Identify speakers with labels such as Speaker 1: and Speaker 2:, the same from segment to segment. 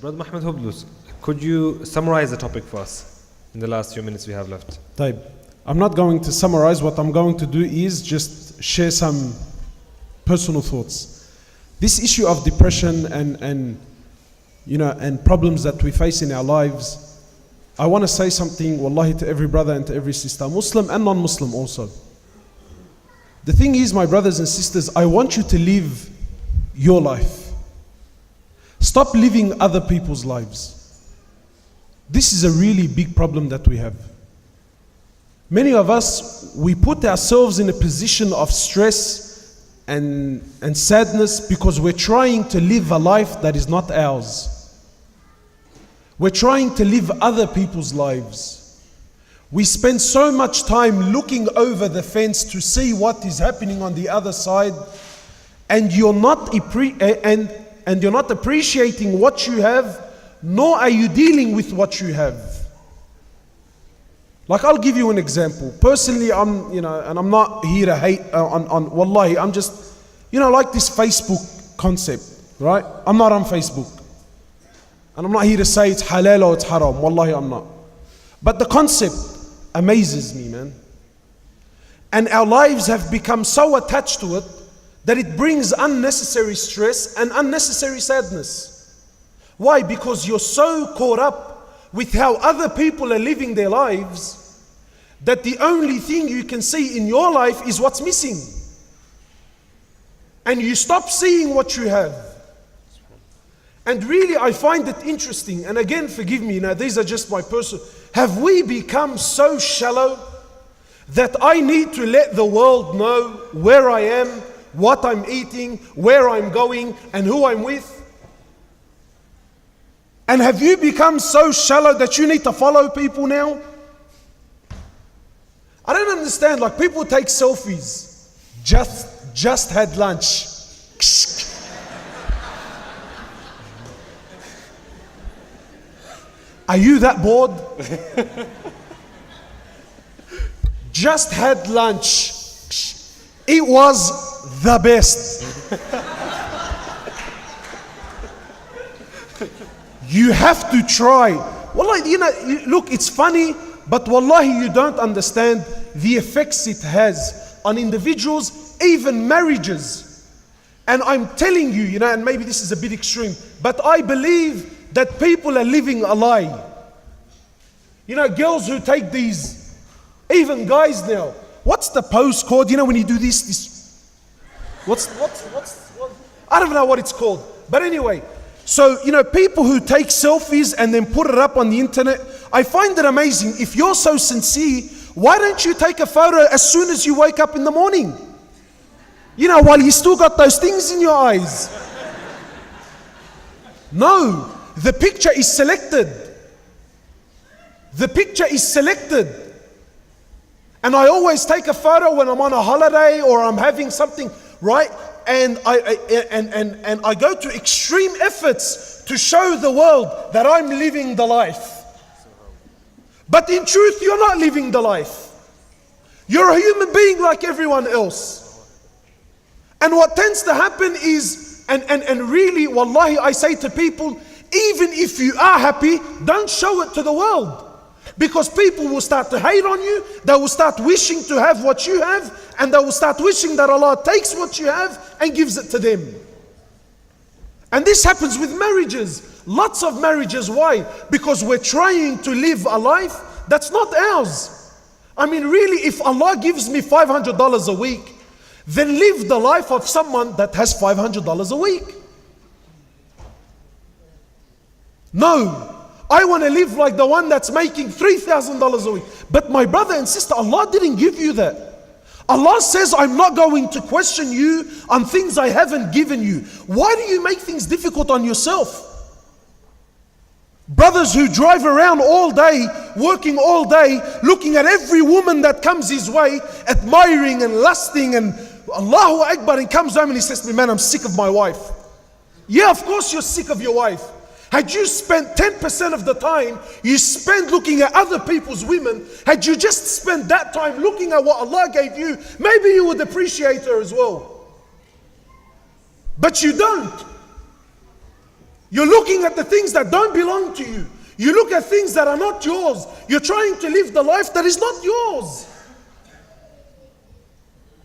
Speaker 1: Brother Mohamed Hoblos, could you summarize the topic for us in the last few minutes we have left?
Speaker 2: طيب. I'm not going to summarize. What I'm going to do is just share some personal thoughts. This issue of depression and problems that we face in our lives, I want to say something, wallahi, to every brother and to every sister, Muslim and non-Muslim also. The thing is, my brothers and sisters, I want you to live your life. Stop living other people's lives. This is a really big problem that we have. Many of us, we put ourselves in a position of stress and sadness because we're trying to live a life that is not ours. We're trying to live other people's lives. We spend so much time looking over the fence to see what is happening on the other side, and you're not appreciating what you have, nor are you dealing with what you have. Like, I'll give you an example. Personally, and I'm not here to hate on wallahi, I'm just, like this Facebook concept, right? I'm not on Facebook. And I'm not here to say it's halal or it's haram. Wallahi, I'm not. But the concept amazes me, man. And our lives have become so attached to it that it brings unnecessary stress and unnecessary sadness. Why? Because you're so caught up with how other people are living their lives that the only thing you can see in your life is what's missing. And you stop seeing what you have. And really, I find it interesting, and again, forgive me, these are just my personal, have we become so shallow that I need to let the world know where I am, what I'm eating, where I'm going, and who I'm with? And have you become so shallow that you need to follow people now? I don't understand, like people take selfies. Just had lunch. Are you that bored? Just had lunch. It was the best. You have to try. Wallahi, look, it's funny, but wallahi, you don't understand the effects it has on individuals, even marriages. And I'm telling you, and maybe this is a bit extreme, but I believe that people are living a lie. Girls who take these, even guys now. What's the post called? When you do this. What? I don't know what it's called. But anyway, so, people who take selfies and then put it up on the internet, I find it amazing. If you're so sincere, why don't you take a photo as soon as you wake up in the morning? While you still got those things in your eyes. No. The picture is selected. The picture is selected. And I always take a photo when I'm on a holiday or I'm having something, right? And I go to extreme efforts to show the world that I'm living the life. But in truth, you're not living the life. You're a human being like everyone else. And what tends to happen is, and really, wallahi, I say to people, even if you are happy, don't show it to the world. Because people will start to hate on you, they will start wishing to have what you have, and they will start wishing that Allah takes what you have and gives it to them. And this happens with marriages. Lots of marriages. Why? Because we're trying to live a life that's not ours. I mean, really, if Allah gives me $500 a week, then live the life of someone that has $500 a week. No, I want to live like the one that's making $3,000 a week. But my brother and sister, Allah didn't give you that. Allah says, I'm not going to question you on things I haven't given you. Why do you make things difficult on yourself? Brothers who drive around all day, working all day, looking at every woman that comes his way, admiring and lusting and Allahu Akbar, and comes home and he says to me, man, I'm sick of my wife. Yeah, of course you're sick of your wife. Had you spent 10% of the time you spend looking at other people's women, had you just spent that time looking at what Allah gave you, maybe you would appreciate her as well. But you don't. You're looking at the things that don't belong to you. You look at things that are not yours. You're trying to live the life that is not yours.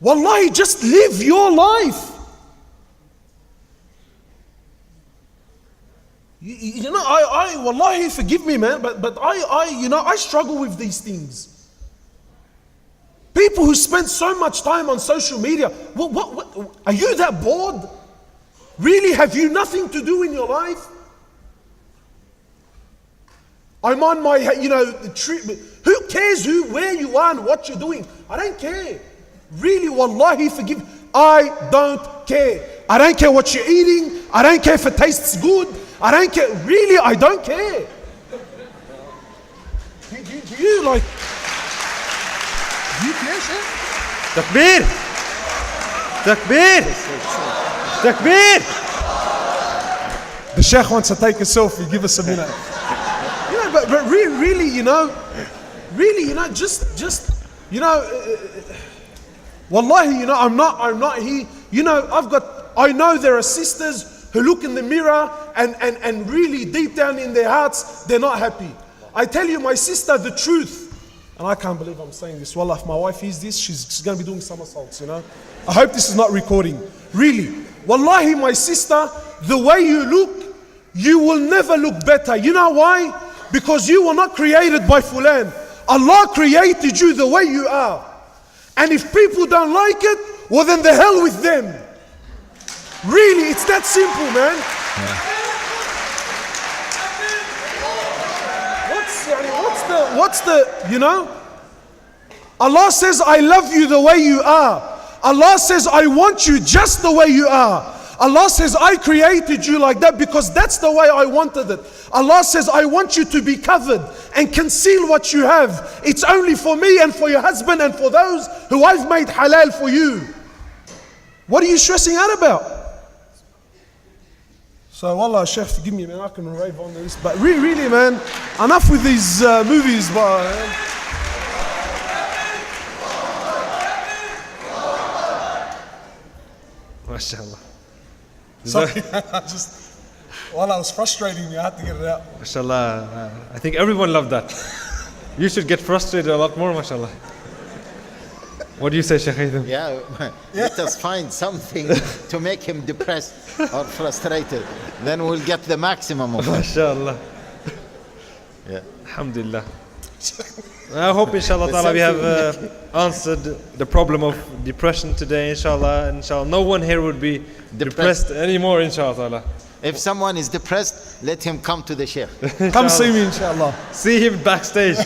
Speaker 2: Wallahi, just live your life. You know, wallahi, forgive me, man, but I struggle with these things. People who spend so much time on social media, what, are you that bored? Really, have you nothing to do in your life? I'm on my, treatment. Who cares where you are and what you're doing? I don't care. Really, wallahi, forgive. I don't care. I don't care what you're eating. I don't care if it tastes good. I don't care. Really, I don't care. Do you like? Do you care, Sheikh?
Speaker 1: Takbir! Takbir! Takbir!
Speaker 2: The Sheikh wants to take a selfie. Give us a minute. But really, just wallahi, I'm not here. I know there are sisters who look in the mirror and really deep down in their hearts, they're not happy. I tell you, my sister, the truth, and I can't believe I'm saying this. Wallah, if my wife hears this, she's going to be doing somersaults, I hope this is not recording. Really. Wallahi, my sister, the way you look, you will never look better. You know why? Because you were not created by Fulan. Allah created you the way you are. And if people don't like it, well then the hell with them. Really, it's that simple, man. Allah says, I love you the way you are. Allah says, I want you just the way you are. Allah says, I created you like that because that's the way I wanted it. Allah says, I want you to be covered and conceal what you have. It's only for me and for your husband and for those who I've made halal for you. What are you stressing out about? So, wallah, Sheikh, forgive me, man, I can rave on this. But really, man, enough with these movies,
Speaker 1: MashaAllah.
Speaker 2: Sorry, I was frustrating me, I had to get it out.
Speaker 1: MashaAllah. I think everyone loved that. You should get frustrated a lot more, MashaAllah. What do you say, Shaykh Haitham?
Speaker 3: Yeah, let us find something to make him depressed or frustrated. Then we'll get the maximum of it.
Speaker 1: MashaAllah.
Speaker 3: Yeah.
Speaker 1: Alhamdulillah. I hope, inshallah ta'ala, we have answered the problem of depression today, inshallah. Inshallah, no one here would be depressed anymore, inshallah ta'ala.
Speaker 3: If someone is depressed, let him come to the Sheikh.
Speaker 2: Come see me, inshallah.
Speaker 1: See him backstage.